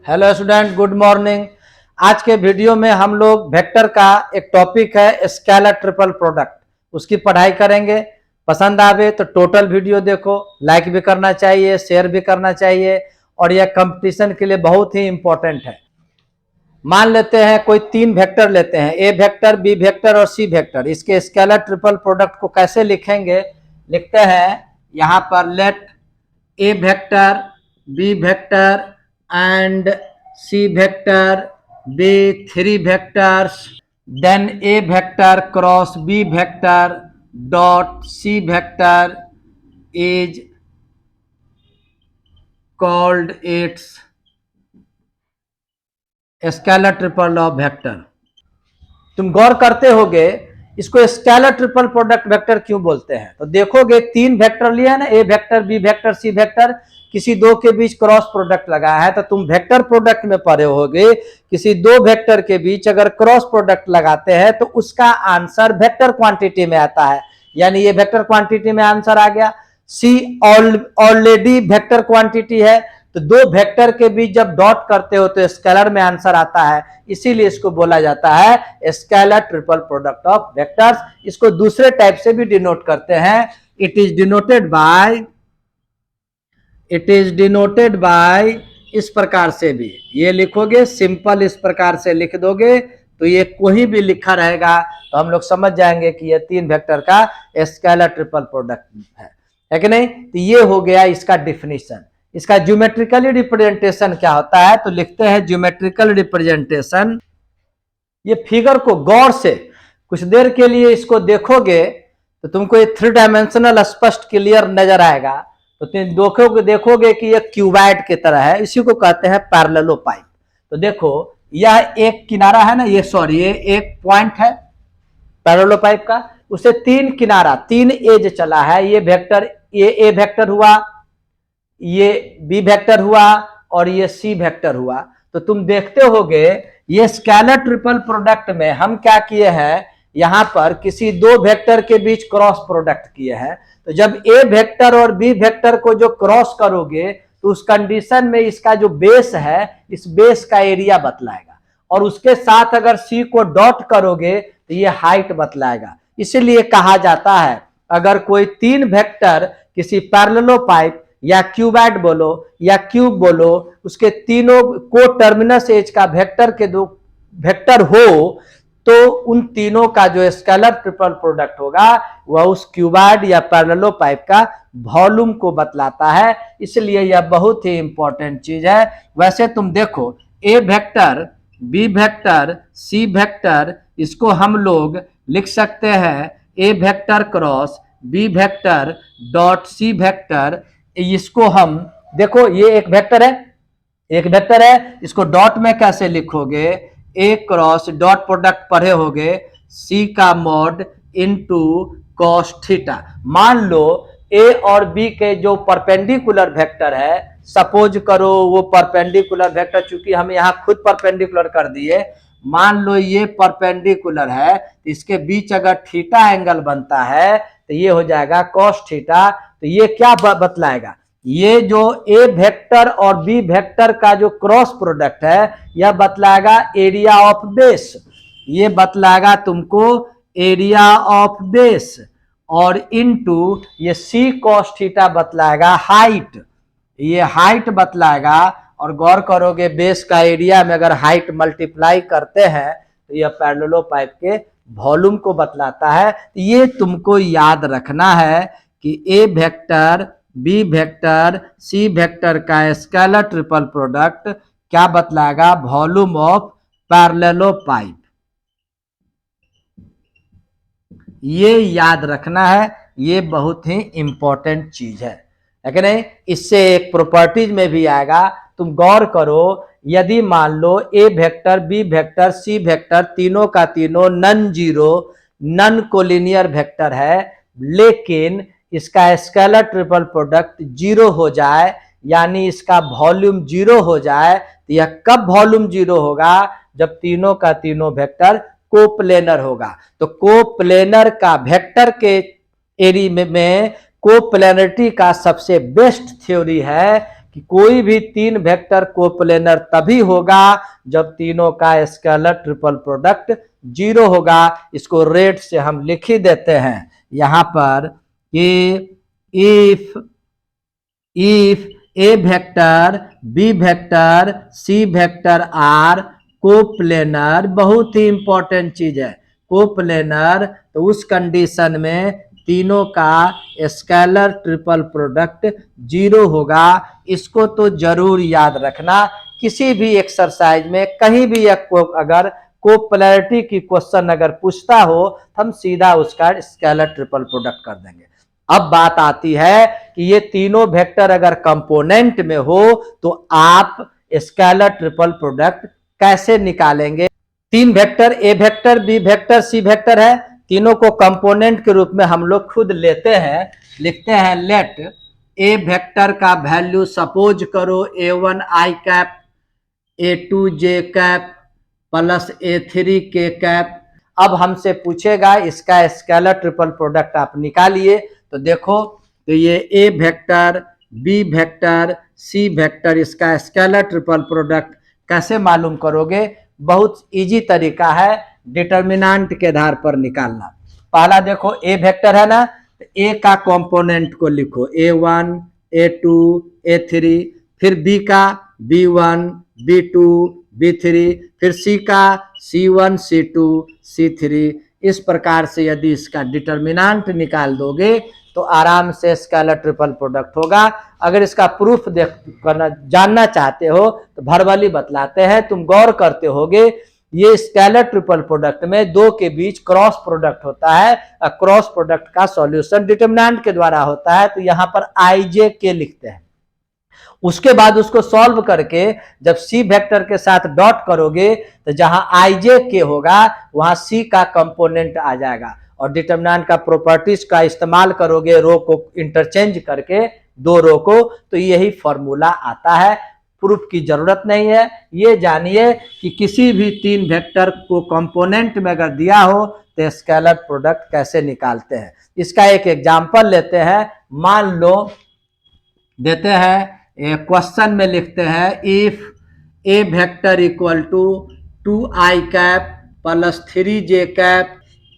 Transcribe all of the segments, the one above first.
Hello student, good morning. आज के video में हम लोग वेक्टर का एक टॉपिक है स्केलर ट्रिपल प्रोडक्ट, उसकी पढ़ाई करेंगे। पसंद आवे तो टोटल वीडियो देखो, लाइक भी करना चाहिए, शेयर भी करना चाहिए, और यह कंपटीशन के लिए बहुत ही इंपॉर्टेंट है। मान लेते हैं कोई तीन वेक्टर लेते हैं, ए वेक्टर, बी वेक्टर और सी वेक्टर। इसके स्केलर ट्रिपल प्रोडक्ट को कैसे लिखेंगे? लिखते हैं यहां पर let A vector, B vector and C vector be three vectors, then A vector cross B vector dot C vector is called its scalar triple of vector. तुम गौर करते होगे इसको स्केलर ट्रिपल प्रोडक्ट वेक्टर क्यों बोलते हैं? तो देखोगे तीन वेक्टर लिया ना, ए vector, B vector, C vector, किसी दो के बीच क्रॉस प्रोडक्ट लगाया है। तो तुम वेक्टर प्रोडक्ट में पढ़े होगे, किसी दो वेक्टर के बीच अगर क्रॉस प्रोडक्ट लगाते हैं तो उसका आंसर वेक्टर क्वांटिटी में आता है, यानी ये वेक्टर क्वांटिटी में आंसर आ गया। सी ऑलरेडी वेक्टर क्वांटिटी है, तो दो वेक्टर के बीच जब डॉट करते हो तो स्केलर में आंसर आता है, इसीलिए इसको बोला जाता है scalar triple product of vectors. इसको दूसरे टाइप से भी डिनोट करते हैं। इट इज डिनोटेड बाय इस प्रकार से भी ये लिखोगे, सिंपल इस प्रकार से लिख दोगे तो ये कोई भी लिखा रहेगा तो हम लोग समझ जाएंगे कि ये तीन वेक्टर का स्केलर ट्रिपल प्रोडक्ट है कि नहीं। तो ये हो गया इसका डिफिनीशन। इसका ज्योमेट्रिकली रिप्रेजेंटेशन क्या होता है? तो लिखते हैं ज्योमेट्रिकल रिप्रेजेंटेशन। ये फिगर को गौर से कुछ देर के लिए इसको देखोगे तो तुमको ये थ्री डायमेंशनल स्पष्ट क्लियर नजर आएगा। तो तुम देखोगे कि ये क्यूबाइड की तरह है, इसी को कहते हैं पैरेललोपाइप। तो देखो यह एक किनारा है ना, ये एक पॉइंट है पैरेललोपाइप का, उसे तीन किनारा, तीन एज चला है। ये वेक्टर ए वेक्टर हुआ, ये बी वेक्टर हुआ और ये सी वेक्टर हुआ। तो तुम देखते होगे ये स्केलर ट्रिपल प्रोडक्ट में हम क्या किए हैं, यहां पर किसी दो वेक्टर के बीच क्रॉस प्रोडक्ट किए हैं। तो जब ए वेक्टर और बी वेक्टर को जो क्रॉस करोगे तो उस कंडीशन में इसका जो बेस है, इस बेस का एरिया बतलाएगा, और उसके साथ अगर सी को डॉट करोगे तो ये हाइट बतलाएगा। इसीलिए कहा जाता है अगर कोई तीन वेक्टर किसी पैरेललोपाइप या क्यूबाइड बोलो या क्यूब बोलो, उसके तीनों को टर्मिनस एज का वेक्टर के दो वेक्टर हो तो उन तीनों का जो स्केलर ट्रिपल प्रोडक्ट होगा वह उस क्यूबाइड या पैरेललोपाइप का वॉल्यूम को बतलाता है। इसलिए यह बहुत ही इंपॉर्टेंट चीज है। वैसे तुम देखो A vector, B vector, C vector, इसको हम लोग लिख सकते हैं A vector cross B vector dot C vector. इसको हम देखो ये एक वेक्टर है, इसको डॉट में कैसे लिखोगे? ए क्रॉस डॉट प्रोडक्ट पढ़े होगे, सी का मॉड इनटू कॉस थीटा। मान लो ए और बी के जो परपेंडिकुलर वेक्टर है, सपोज करो वो परपेंडिकुलर वेक्टर, चूंकि हम यहां खुद परपेंडिकुलर कर दिए, मान लो ये परपेंडिकुलर है, तो इसके बीच अगर थीटा एंगल बनता है तो ये हो जाएगा कॉस थीटा। तो ये क्या बतलाएगा? ये जो ए वेक्टर और बी वेक्टर का जो क्रॉस प्रोडक्ट है यह बतलाएगा एरिया ऑफ बेस, ये बतलाएगा तुमको एरिया ऑफ बेस, और इनटू ये सी कॉस थीटा बतलाएगा हाइट, ये हाइट बतलाएगा। और गौर करोगे बेस का एरिया में अगर हाइट मल्टीप्लाई करते हैं तो यह पैरेललोपाइप के वॉल्यूम को बतलाता है। ये तुमको याद रखना है कि ए vector, B vector, C vector का स्केलर ट्रिपल प्रोडक्ट क्या बतलाएगा? Volume of पैरेललोपाइप। ये याद रखना है, ये बहुत ही इंपॉर्टेंट चीज है कि नहीं। इससे एक प्रॉपर्टीज में भी आएगा। तुम गौर करो, यदि मान लो A vector, B vector, C vector तीनों का तीनों non zero, non collinear vector है, लेकिन इसका स्केलर ट्रिपल प्रोडक्ट जीरो हो जाए, यानी इसका वॉल्यूम जीरो हो जाए, तो यह कब वॉल्यूम जीरो होगा? जब तीनों का तीनों वेक्टर कोप्लेनर होगा। तो कोप्लेनर का वेक्टर के एरिया में कोप्लेनरिटी का सबसे बेस्ट थ्योरी है कि कोई भी तीन वेक्टर कोप्लेनर तभी होगा जब तीनों का स्केलर ट्रिपल प्रोडक्ट जीरो होगा। इसको रेट से हम लिख ही देते हैं यहां पर कि if A vector B vector C vector are coplanar, बहुत ही इंपॉर्टेंट चीज है कोप्लेनर, तो उस कंडीशन में तीनों का स्केलर ट्रिपल प्रोडक्ट जीरो होगा। इसको तो जरूर याद रखना, किसी भी एक्सरसाइज में कहीं भी अगर कोप्लैरिटी की क्वेश्चन अगर पूछता हो तो हम सीधा उसका स्केलर ट्रिपल प्रोडक्ट कर देंगे। अब बात आती है कि ये तीनों वेक्टर अगर कंपोनेंट में हो तो आप स्केलर ट्रिपल प्रोडक्ट कैसे निकालेंगे। तीन vector A vector B vector C vector है, तीनों को कंपोनेंट के रूप में हम लोग खुद लेते हैं, लिखते हैं लेट ए वेक्टर का वैल्यू सपोज करो A1 आई कैप A2 जे कैप प्लस A3 के कैप। अब हमसे पूछेगा इसका स्केलर ट्रिपल प्रोडक्ट आप निकालिए, तो देखो तो ये A vector B vector C vector, इसका स्केलर ट्रिपल प्रोडक्ट कैसे मालूम करोगे। बहुत इजी तरीका है डिटर्मिनेंट के आधार पर निकालना। पहला देखो ए वेक्टर है ना, तो ए का कंपोनेंट को लिखो A1 A2 A3, फिर बी का B1 B2 B3, फिर सी का C1 C2 C3। इस प्रकार से यदि इसका डिटर्मिनेंट निकाल दोगे तो आराम से स्केलर ट्रिपल प्रोडक्ट होगा। अगर इसका प्रूफ करना जानना चाहते हो तो भरबली बतलाते हैं, तुम गौर करते होगे ये स्केलर ट्रिपल प्रोडक्ट में दो के बीच क्रॉस प्रोडक्ट होता है, क्रॉस प्रोडक्ट का सॉल्यूशन डिटर्मिनेंट के द्वारा होता है, तो यहां पर आई जे के लिखते हैं। उसके बाद उसको सॉल्व करके जब सी वेक्टर के साथ डॉट करोगे तो जहां आई जे के होगा वहां सी का कंपोनेंट आ जाएगा, और डिटर्मिनेंट का प्रॉपर्टीज का इस्तेमाल करोगे रो को इंटरचेंज करके दो रो को, तो यही फॉर्मूला आता है। प्रूफ की जरूरत नहीं है, ये जानिए कि किसी भी तीन वेक्टर को कंपोनेंट में अगर दिया हो तो स्केलर प्रोडक्ट कैसे निकालते हैं। इसका एक एग्जांपल लेते हैं। मान लो देते हैं क्वेश्चन में लिखते हैं if A vector equal to 2i cap plus 3j cap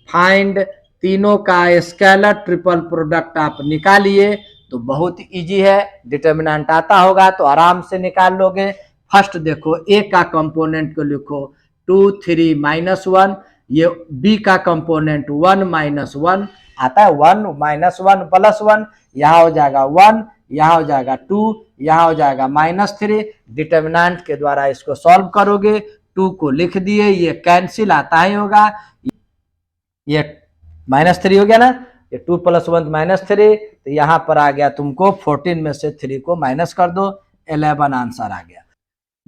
find, तीनों का स्केलर ट्रिपल प्रोडक्ट आप निकालिए। तो बहुत इजी है, डिटर्मिनेंट आता होगा तो आराम से निकाल लोगे। फर्स्ट देखो ए का कंपोनेंट को लिखो 2 3 -1, ये बी का कंपोनेंट 1 -1 आता है, 1 -1 +1, यहाँ हो जाएगा 1, यहाँ हो जाएगा 2, यहाँ हो जाएगा -3। डिटर्मिनेंट के द्वारा इसको सॉल्व करोगे, 2 को लिख दिए, ये कैंसिल आता ही होगा, ये -3 हो गया ना, ये 2 + 1 -3, तो यहाँ पर आ गया तुमको 14 में से 3 को माइनस कर दो, 11 आंसर आ गया।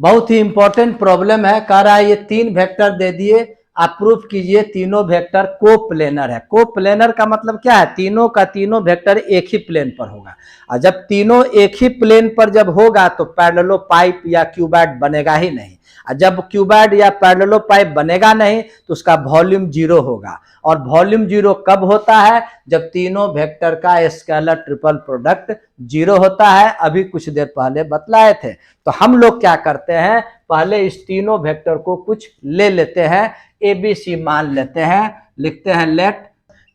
बहुत ही इंपॉर्टेंट प्रॉब्लम है, कह रहा है ये तीन वेक्टर दे दिए, आप प्रूफ कीजिए तीनों वेक्टर कोप्लेनर है। कोप्लेनर का मतलब क्या है, तीनों का तीनों वेक्टर एक ही प्लेन पर होगा, और जब तीनों एक ही प्लेन पर जब होगा तो पैरेललोपाइप या क्यूबॉइड बनेगा ही नहीं, और जब क्यूबॉइड या पैरेललोपाइप बनेगा नहीं तो उसका वॉल्यूम जीरो होगा। और वॉल्यूम जीरो कब होता है, जब तीनों वेक्टर का स्केलर ट्रिपल प्रोडक्ट जीरो होता है। अभी कुछ देर पहले बतलाए थे। तो हम लोग क्या करते हैं, पहले इस तीनों वेक्टर को कुछ ले लेते हैं, ABC मान लेते हैं, लिखते हैं late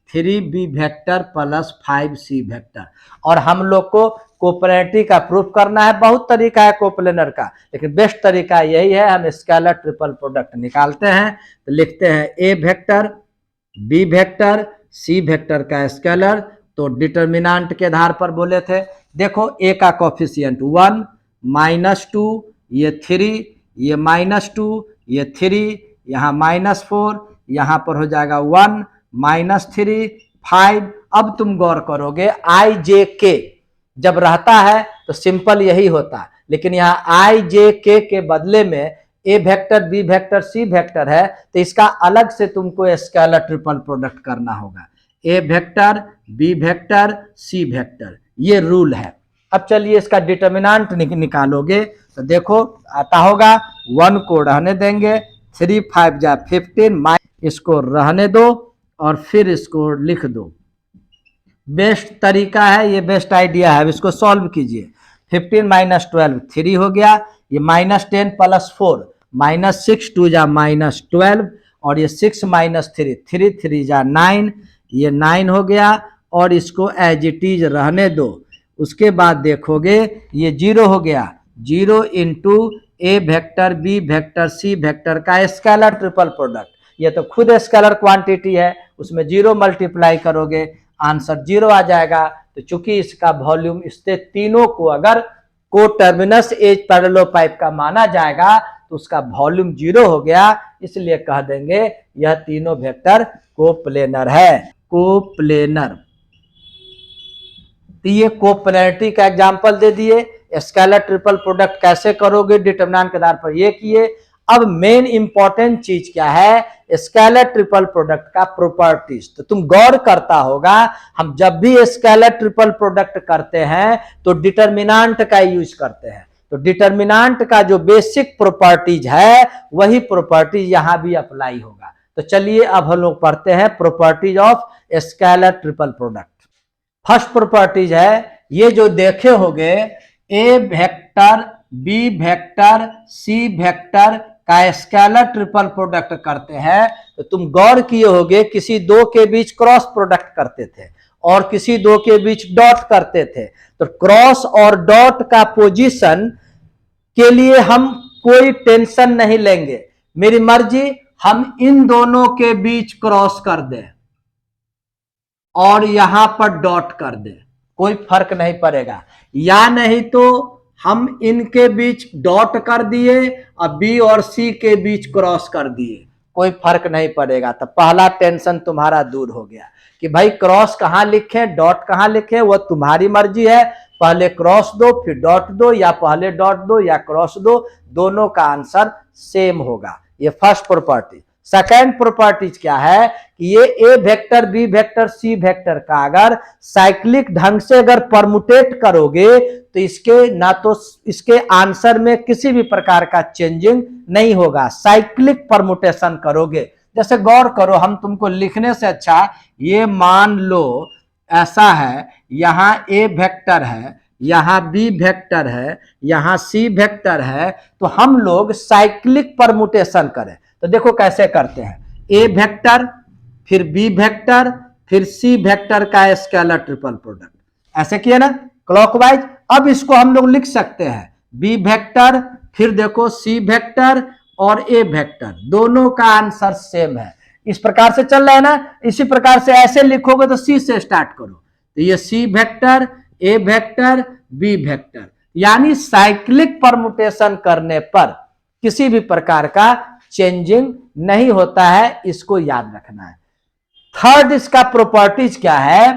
3b vector plus 5c vector. और हम लोग को कोप्लेनरिटी का प्रूफ करना है, बहुत तरीका है कोप्लेनर का, लेकिन बेस्ट तरीका यही है, हम स्केलर ट्रिपल प्रोडक्ट निकालते हैं। तो लिखते हैं A vector B vector C vector का स्केलर, तो डिटर्मिनेंट के आधार पर बोले थे। देखो ए का कोफिशिएंट 1 -2, ये 3, ये -2, ये 3, यहाँ -4, यहाँ पर हो जाएगा 1 -3 5। अब तुम गौर करोगे आई जे के जब रहता है तो सिंपल यही होता है, लेकिन यहाँ आई जे के बदले में A vector B vector C vector है, तो इसका अलग से तुमको स्केलर ट्रिपल प्रोडक्ट करना होगा, A vector B vector C vector, ये रूल है। अब चलिए इसका डिटर्मिनेंट निकालोगे तो देखो आता होगा, 1 को रहने देंगे, 3 5 जा 15, इसको रहने दो और फिर इसको लिख दो। बेस्ट तरीका है ये, बेस्ट आइडिया है, इसको सॉल्व कीजिए। 15 माइनस 12 3 हो गया, ये -10 + 4 -6 2 जा -12, और ये 6 - 3 3 3 जा 9, ये 9 हो गया, और इसको एज इट इज रहने दो। उसके बाद देखोगे ये 0 हो गया, 0 into A vector B vector C vector का स्केलर ट्रिपल प्रोडक्ट, ये तो खुद स्केलर क्वांटिटी है, उसमें 0 मल्टीप्लाई करोगे आंसर 0 आ जाएगा। तो चूंकि इसका वॉल्यूम इससे तीनों को अगर को टर्मिनस एज पैरेललोपाइप का माना जाएगा तो उसका वॉल्यूम 0 हो गया, इसलिए कह देंगे यह तीनों वेक्टर कोप्लेनर है, कोप्लेनर। तो ये कोप्लेनरिटी का एग्जांपल दे दिए। स्केलर ट्रिपल प्रोडक्ट कैसे करोगे डिटरमिनेंट के आधार पर ये किए। अब मेन इंपॉर्टेंट चीज क्या है, स्केलर ट्रिपल प्रोडक्ट का प्रॉपर्टीज। तो तुम गौर करता होगा, हम जब भी स्केलर ट्रिपल प्रोडक्ट करते हैं तो डिटरमिनेंट का यूज करते हैं। तो डिटरमिनेंट का जो बेसिक प्रॉपर्टीज है वही प्रॉपर्टीज यहां भी अप्लाई होगा। तो चलिए अब हम लोग पढ़ते हैं properties of scalar triple product. First properties है, ये जो देखे होंगे A vector B vector C vector का स्केलर ट्रिपल प्रोडक्ट करते हैं, तो तुम गौर किए होगे किसी दो के बीच क्रॉस प्रोडक्ट करते थे और किसी दो के बीच डॉट करते थे। तो क्रॉस और डॉट का पोजीशन के लिए हम कोई टेंशन नहीं लेंगे, मेरी मर्जी, हम इन दोनों के बीच क्रॉस कर दें और यहां पर डॉट कर दे, कोई फर्क नहीं पड़ेगा। या नहीं तो हम इनके बीच डॉट कर दिए और बी और सी के बीच क्रॉस कर दिए, कोई फर्क नहीं पड़ेगा। तो पहला टेंशन तुम्हारा दूर हो गया कि भाई क्रॉस कहां लिखे डॉट कहां लिखे, वो तुम्हारी मर्जी है। पहले क्रॉस दो फिर डॉट दो, या पहले डॉट दो या क्रॉस दो, दोनों का आंसर सेम होगा। ये फर्स्ट प्रॉपर्टी। सेकेंड प्रॉपर्टीज क्या है कि ये A vector B vector C vector का अगर साइक्लिक ढंग से अगर परमुटेट करोगे तो इसके ना तो इसके आंसर में किसी भी प्रकार का चेंजिंग नहीं होगा। साइक्लिक परमुटेशन करोगे, जैसे गौर करो, हम तुमको लिखने से अच्छा ये मान लो ऐसा है, यहां ए वेक्टर है, यहां बी वेक्टर है, यहां सी वेक्टर है, तो हम लोग साइक्लिक परमुटेशन करें। तो देखो कैसे करते हैं, ए वेक्टर फिर बी वेक्टर फिर सी वेक्टर का स्केलर ट्रिपल प्रोडक्ट, ऐसे किया ना क्लॉकवाइज। अब इसको हम लोग लिख सकते हैं बी वेक्टर फिर देखो सी वेक्टर और ए वेक्टर, दोनों का आंसर सेम है। इस प्रकार से चल रहा है ना, इसी प्रकार से ऐसे लिखोगे तो सी से स्टार्ट करो, तो ये C vector A vector B vector, यानी साइक्लिक परमुटेशन करने पर किसी भी प्रकार का चेंजिंग नहीं होता है, इसको याद रखना है। थर्ड इसका प्रॉपर्टीज क्या है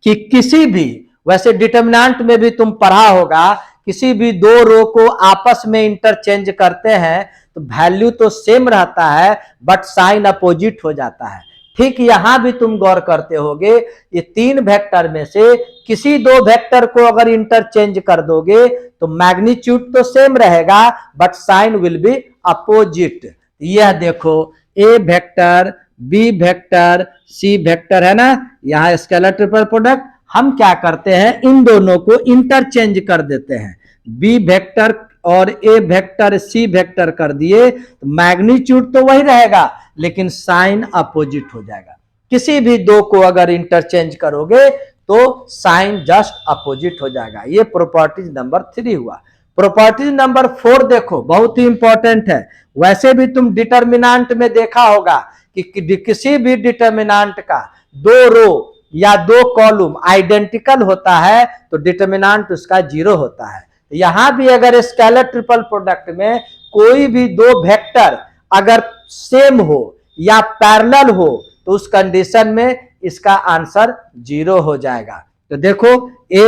कि किसी भी, वैसे डिटरमिनेंट में भी तुम पढ़ा होगा, किसी भी दो रो को आपस में इंटरचेंज करते हैं तो वैल्यू तो सेम रहता है बट साइन अपोजिट हो जाता है। ठीक यहां भी तुम गौर करते होगे, ये तीन वेक्टर में से किसी दो वेक्टर को अगर इंटरचेंज कर दोगे तो मैग्नीट्यूड तो सेम रहेगा but sign will be opposite. यह देखो A vector B vector C vector है ना, यहां स्केलर ट्रिपल प्रोडक्ट, हम क्या करते हैं इन दोनों को इंटरचेंज कर देते हैं, बी वेक्टर और ए वेक्टर सी वेक्टर कर दिए तो मैग्नीट्यूड तो वही रहेगा लेकिन साइन अपोजिट हो जाएगा। किसी भी दो को अगर इंटरचेंज करोगे तो साइन जस्ट अपोजिट हो जाएगा। ये प्रॉपर्टीज नंबर 3 हुआ। प्रॉपर्टीज नंबर 4 देखो, बहुत ही इंपॉर्टेंट है। वैसे भी तुम डिटरमिनेंट में देखा होगा कि किसी भी डिटरमिनेंट का दो रो या दो कॉलम आइडेंटिकल होता है तो डिटरमिनेंट उसका 0 होता है। यहां भी अगर स्केलर ट्रिपल प्रोडक्ट में कोई भी दो वेक्टर अगर सेम हो या पैरेलल हो तो उस कंडीशन में इसका आंसर 0 हो जाएगा। तो देखो ए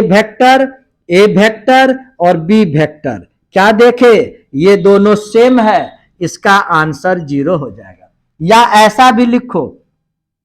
वेक्टर और बी वेक्टर, क्या देखे ये दोनों सेम है, इसका आंसर 0 हो जाएगा। या ऐसा भी लिखो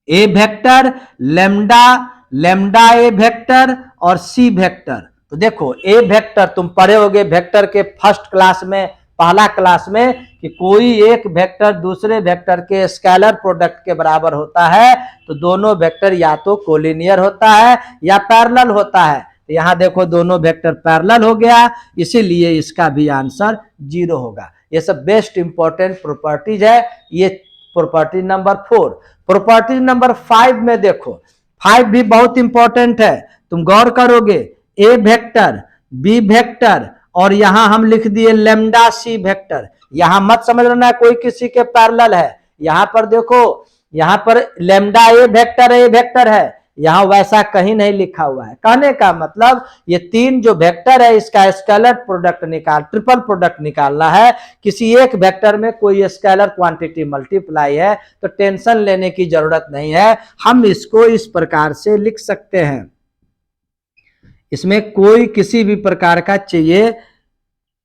ए वेक्टर लेमडा ए वेक्टर और सी वेक्टर। तो देखो ए वेक्टर तुम पढ़े होगे वेक्टर के फर्स्ट क्लास में, पहला क्लास में, कि कोई एक वेक्टर दूसरे वेक्टर के स्केलर प्रोडक्ट के बराबर होता है तो दोनों वेक्टर या तो कोलिनियर होता है या पैरेलल होता है। तो यहाँ देखो दोनों वेक्टर पैरेलल हो गया, इसीलिए इसका भी आंसर 0 होगा। ये सब बेस्ट इंपॉर्टेंट प्रॉपर्टीज है। ये प्रॉपर्टी नंबर 4। प्रॉपर्टी नंबर 5 में देखो, 5 भी बहुत इंपॉर्टेंट है। तुम गौर करोगे, ए वेक्टर, बी वेक्टर, और यहां हम लिख दिए लेमडा सी वेक्टर। यहां मत समझ लेना कोई किसी के पैरेलल है। यहां पर देखो, यहां पर लेमडा ए वेक्टर है, यहां वैसा कहीं नहीं लिखा हुआ है। कहने का मतलब ये तीन जो वेक्टर है, इसका स्केलर प्रोडक्ट ट्रिपल प्रोडक्ट निकालना है। किसी एक वेक्टर में कोई स्केलर क्वांटिटी मल्टीप्लाई है तो टेंशन लेने की जरूरत नहीं है। हम इसको इस प्रकार से लिख सकते हैं, इसमें कोई किसी भी प्रकार का चाहिए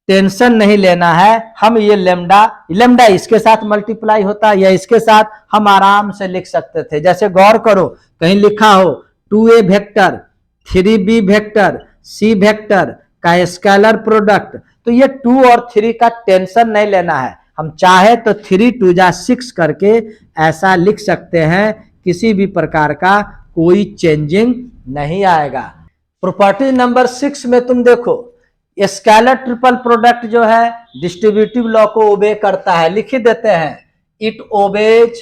टेंशन नहीं लेना है। हम ये लेमडा इसके साथ मल्टीप्लाई होता है या इसके साथ, हम आराम से लिख सकते थे। जैसे गौर करो, कहीं लिखा हो 2a vector 3b vector c vector का स्केलर प्रोडक्ट, तो ये 2 और 3 का टेंशन नहीं लेना है। हम चाहे तो 3 2 जा 6 करके ऐसा लिख सकते हैं, किसी भी प्रकार का कोई चेंजिंग नहीं आएगा। प्रॉपर्टी नंबर 6 में तुम देखो, स्केलर ट्रिपल प्रोडक्ट जो है डिस्ट्रीब्यूटिव लॉ को ओबे करता है। लिख ही देते हैं, इट ओबेज,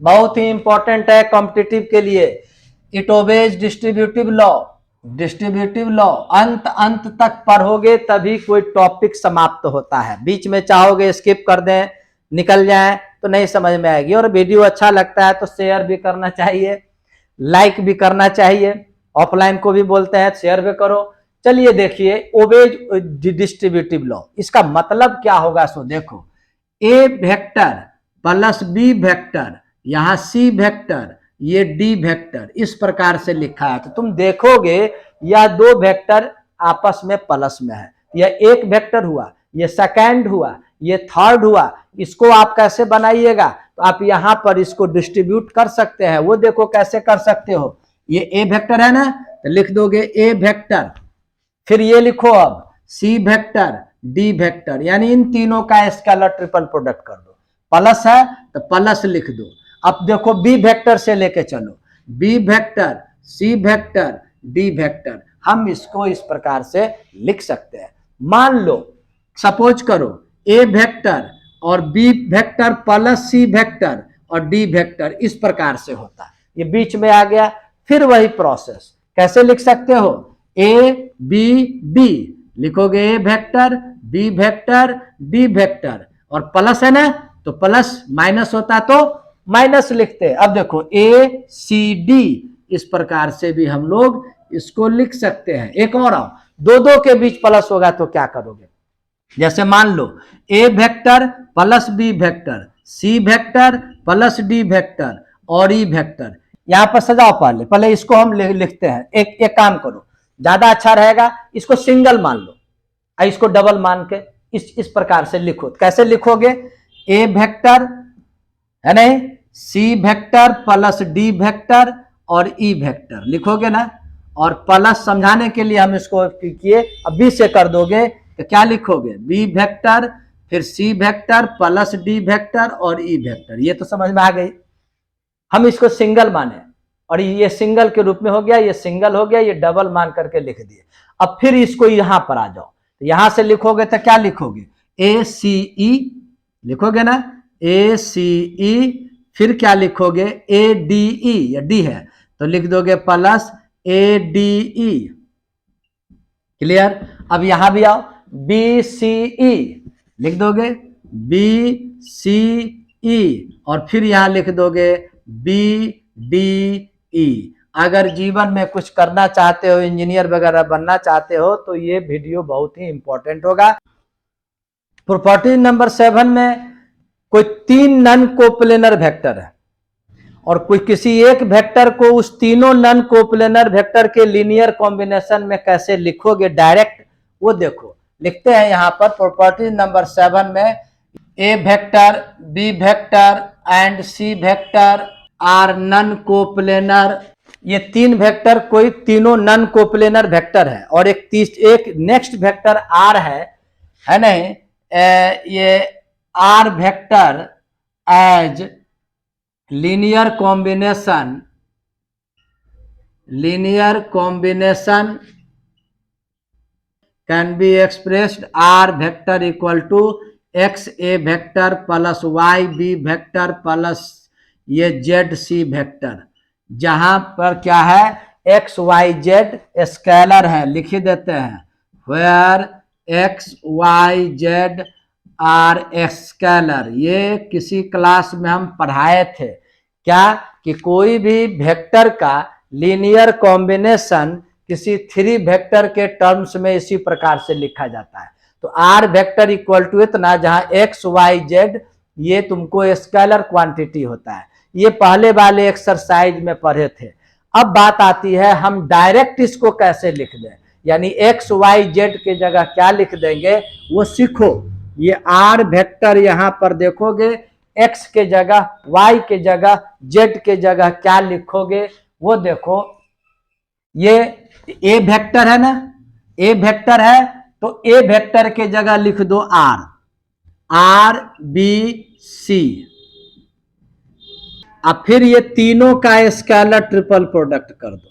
बहुत ही इंपॉर्टेंट है कॉम्पिटिटिव के लिए। It obeys distributive law. Distributive law अंत तक पढ़ोगे तभी कोई टॉपिक समाप्त होता है। बीच में चाहोगे स्किप कर दें, निकल जाएं तो नहीं समझ में आएगी। और वीडियो अच्छा लगता है तो शेयर भी करना चाहिए, लाइक भी करना चाहिए। ऑफलाइन को भी बोलते हैं शेयर भी करो। चलिए देखिए, ओबेज डिस्ट्रीब्यूटिव लॉ, इसका मतलब क्या होगा सो देखो, A vector plus B vector, यहां सी वेक्टर, ये डी वेक्टर, इस प्रकार से लिखा है। तो तुम देखोगे यह दो वेक्टर आपस में प्लस में है। यह एक वेक्टर हुआ, यह सेकंड हुआ, यह थर्ड हुआ। इसको आप कैसे बनाइएगा, तो आप यहां पर इसको डिस्ट्रीब्यूट कर सकते हैं। वो देखो कैसे कर सकते हो। ये ए वेक्टर है ना, तो लिख दोगे ए वेक्टर, फिर ये लिखो अब सी वेक्टर डी वेक्टर, यानी इन तीनों का स्केलर ट्रिपल प्रोडक्ट कर दो। प्लस है तो प्लस लिख दो। अब देखो बी वेक्टर से लेके चलो, B vector C vector D vector, हम इसको इस प्रकार से लिख सकते हैं। मान लो, सपोज करो ए वेक्टर और B vector plus C vector और डी वेक्टर इस प्रकार से होता है। ये बीच में आ गया। फिर वही प्रोसेस कैसे लिख सकते हो, ए बी डी लिखोगे, A vector B vector D vector, और प्लस है ना तो प्लस, माइनस होता तो माइनस लिखते। अब देखो ए सी डी, इस प्रकार से भी हम लोग इसको लिख सकते हैं। एक और आओ, दो के बीच प्लस होगा तो क्या करोगे, जैसे मान लो A vector plus B vector C vector plus D vector और ई वेक्टर। यहां पर सजाओ, पहले इसको हम लिखते हैं। एक काम करो, ज्यादा अच्छा रहेगा, इसको सिंगल मान लो, इसको डबल मान के इस प्रकार से लिखो। कैसे लिखोगे, ए वेक्टर है नहीं, सी वेक्टर प्लस डी वेक्टर और ई वेक्टर लिखोगे ना। और प्लस समझाने के लिए हम इसको किए, अब बी से कर दोगे तो क्या लिखोगे, बी वेक्टर फिर सी वेक्टर प्लस डी वेक्टर और ई वेक्टर। ये तो समझ में आ गई। हम इसको सिंगल माने और ये सिंगल के रूप में हो गया, ये सिंगल हो गया, ये डबल मान करके लिख दिए। अब फिर इसको यहां पर आ जाओ, तो यहां से लिखोगे तो क्या लिखोगे, ए सी ई लिखोगे ना, ए सी ई, फिर क्या लिखोगे, ए डी ई, या डी है तो लिख दोगे plus A D E. Clear. अब यहां भी आओ, बी सी ई लिख दोगे, बी सी ई, और फिर यहां लिख दोगे बी डी ई। अगर जीवन में कुछ करना चाहते हो, इंजीनियर वगैरह बनना चाहते हो, तो ये वीडियो बहुत ही इंपॉर्टेंट होगा। प्रॉपर्टी नंबर 7 में कोई 3 नन कोप्लेनर वेक्टर है और कोई किसी एक वेक्टर को उस तीनों नन कोप्लेनर वेक्टर के लीनियर कॉम्बिनेशन में कैसे लिखोगे डायरेक्ट, वो देखो। लिखते हैं यहां पर प्रॉपर्टी नंबर 7 में, A vector B vector and C vector are non coplanar. ये 3 वेक्टर कोई तीनों नन कोप्लेनर वेक्टर है, और एक नेक्स्ट वेक्टर आर है नहीं, ये R vector as linear combination linear combination can be expressed r vector equal to x a vector plus y b vector plus ये z c वेक्टर, जहां पर क्या है x y z स्केलर है, लिख ही देते हैं where x y z are scalar. ये किसी क्लास में हम पढ़ाए थे क्या कि कोई भी वेक्टर का लीनियर कॉम्बिनेशन किसी थ्री वेक्टर के टर्म्स में इसी प्रकार से लिखा जाता है। तो आर वेक्टर इक्वल टू इतना, जहां एक्स वाई जेड ये तुमको स्केलर क्वांटिटी होता है। ये पहले वाले एक्सरसाइज में पढ़े थे। अब बात आती है हम डायरेक्ट इसको कैसे लिख दें, यानी एक्स वाई जेड के जगह क्या लिख देंगे वो सीखो। ये आर वेक्टर यहां पर देखोगे एक्स के जगह वाई के जगह जेड के जगह क्या लिखोगे वो देखो। ये ए वेक्टर है ना, ए वेक्टर है तो ए वेक्टर के जगह लिख दो आर, आर बी सी। अब फिर ये तीनों का स्केलर ट्रिपल प्रोडक्ट कर दो।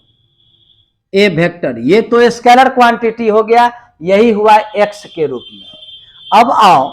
ए वेक्टर ये तो स्केलर क्वांटिटी हो गया, यही हुआ एक्स के रूप में। अब आओ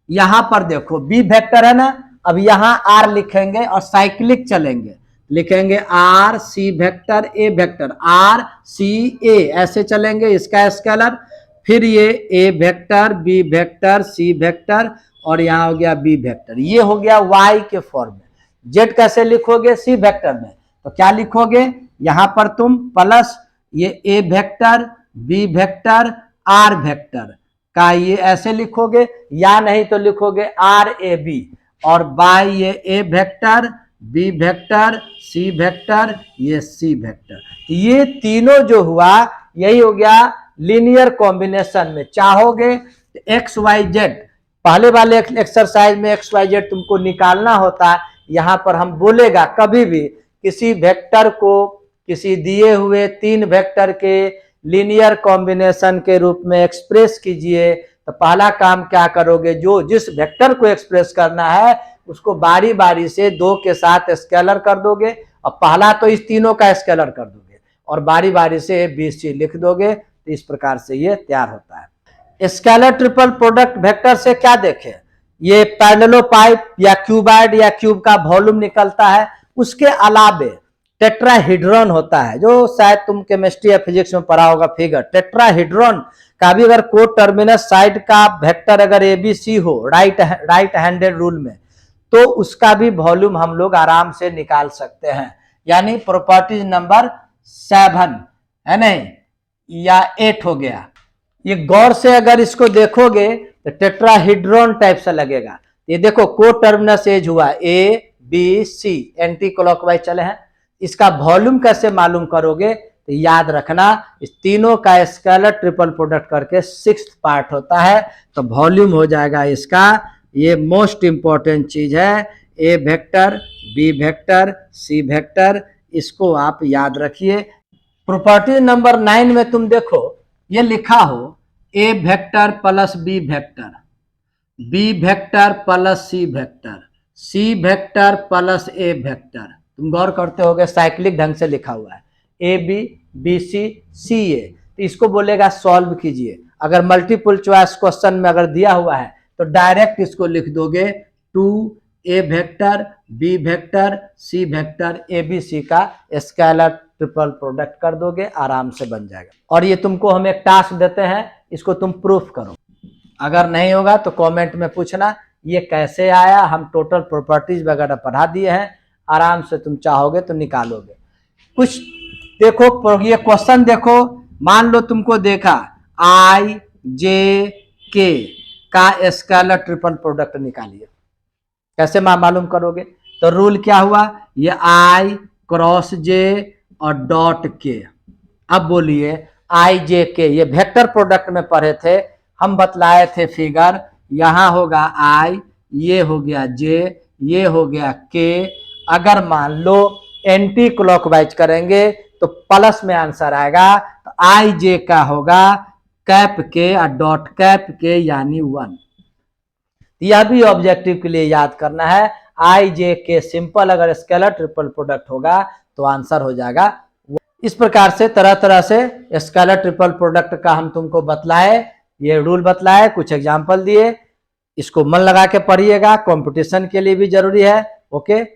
यहां पर देखो बी वेक्टर है ना, अब यहां आर लिखेंगे और साइक्लिक चलेंगे, लिखेंगे R C vector A vector R C A, ऐसे चलेंगे इसका स्केलर। फिर ये A vector B vector C vector और यहां हो गया बी वेक्टर, ये हो गया वाई के फॉर्म में। जेड कैसे लिखोगे सी वेक्टर में, तो क्या लिखोगे यहां पर तुम प्लस ये A vector B vector R vector का ये ऐसे लिखोगे, या नहीं तो लिखोगे आर ए बी और बाय ये A vector B vector C vector ये सी वेक्टर। ये तीनों जो हुआ यही हो गया लीनियर कॉम्बिनेशन में। चाहोगे एक्स वाई जेड, पहले वाले एक्सरसाइज में एक्स वाई जेड तुमको निकालना होता है, यहां पर हम बोलेगा कभी भी किसी वेक्टर को किसी दिए हुए तीन वेक्टर के लीनियर कॉम्बिनेशन के रूप में एक्सप्रेस कीजिए, तो पहला काम क्या करोगे, जो जिस वेक्टर को एक्सप्रेस करना है उसको बारी बारी से दो के साथ स्केलर कर दोगे, और पहला तो इस तीनों का स्केलर कर दोगे और बारी बारी से BC लिख दोगे। तो इस प्रकार से ये तैयार होता है। स्केलर ट्रिपल प्रोडक्ट वेक्टर से क्या देखें, ये पैरेललोपाइप या क्यूबॉइड या क्यूब का वॉल्यूम निकलता है। उसके अलावे टेट्राहेड्रॉन होता है, जो शायद तुम केमिस्ट्री या फिजिक्स में पढ़ा होगा फिगर। टेट्राहेड्रॉन का भी अगर को टर्मिनस साइड का वेक्टर अगर ABC हो राइट हैंडेड रूल में, तो उसका भी वॉल्यूम हम लोग आराम से निकाल सकते हैं। यानी प्रॉपर्टीज नंबर 7 है नहीं या 8 हो गया। ये गौर से अगर इसको देखोगे तो टेट्राहेड्रॉन टाइप से लगेगा। ये देखो को टर्मिनस एज हुआ ABC, एंटी क्लॉकवाइज चले हैं। इसका वॉल्यूम कैसे मालूम करोगे, तो याद रखना इस तीनों का स्केलर ट्रिपल प्रोडक्ट करके 6th पार्ट होता है, तो वॉल्यूम हो जाएगा इसका। ये मोस्ट इंपॉर्टेंट चीज है, A vector B vector C vector, इसको आप याद रखिए। प्रॉपर्टी नंबर 9 में तुम देखो ये लिखा हो A vector plus B vector, B vector plus C vector, C vector plus A vector. तुम गौर करते होगे साइक्लिक ढंग से लिखा हुआ है ए बी बी सी सी ए, तो इसको बोलेगा सॉल्व कीजिए। अगर मल्टीपल चॉइस क्वेश्चन में अगर दिया हुआ है तो डायरेक्ट इसको लिख दोगे 2 A vector B vector C vector ABC का स्केलर ट्रिपल प्रोडक्ट कर दोगे, आराम से बन जाएगा। और ये तुमको हम एक टास्क देते हैं, इसको तुम प्रूफ करो। अगर नहीं होगा तो कमेंट में पूछना ये कैसे आया। हम टोटल प्रॉपर्टीज वगैरह पढ़ा दिए हैं, आराम से तुम चाहोगे तो निकालोगे। कुछ देखो ये क्वेश्चन देखो, मान लो तुमको देखा IJK का स्केलर ट्रिपल प्रोडक्ट निकालिए, कैसे मालूम करोगे, तो रूल क्या हुआ, ये I क्रॉस J और डॉट K। अब बोलिए IJK, ये वेक्टर प्रोडक्ट में पढ़े थे, हम बतलाए थे फिगर। यहां होगा I, ये हो गया J, ये हो गया K। अगर मान लो एंटी क्लॉकवाइज करेंगे तो प्लस में आंसर आएगा, तो IJ का होगा कैप K और डॉट कैप K यानी 1। यह भी ऑब्जेक्टिव के लिए याद करना है। IJK सिंपल अगर स्केलर ट्रिपल प्रोडक्ट होगा तो आंसर हो जाएगा। इस प्रकार से तरह तरह से स्केलर ट्रिपल प्रोडक्ट का हम तुमको बतलाए, ये रूल बतलाए, कुछ एग्जाम्पल दिए, इसको मन लगा के पढ़िएगा, कंपटीशन के लिए भी जरूरी है। ओके।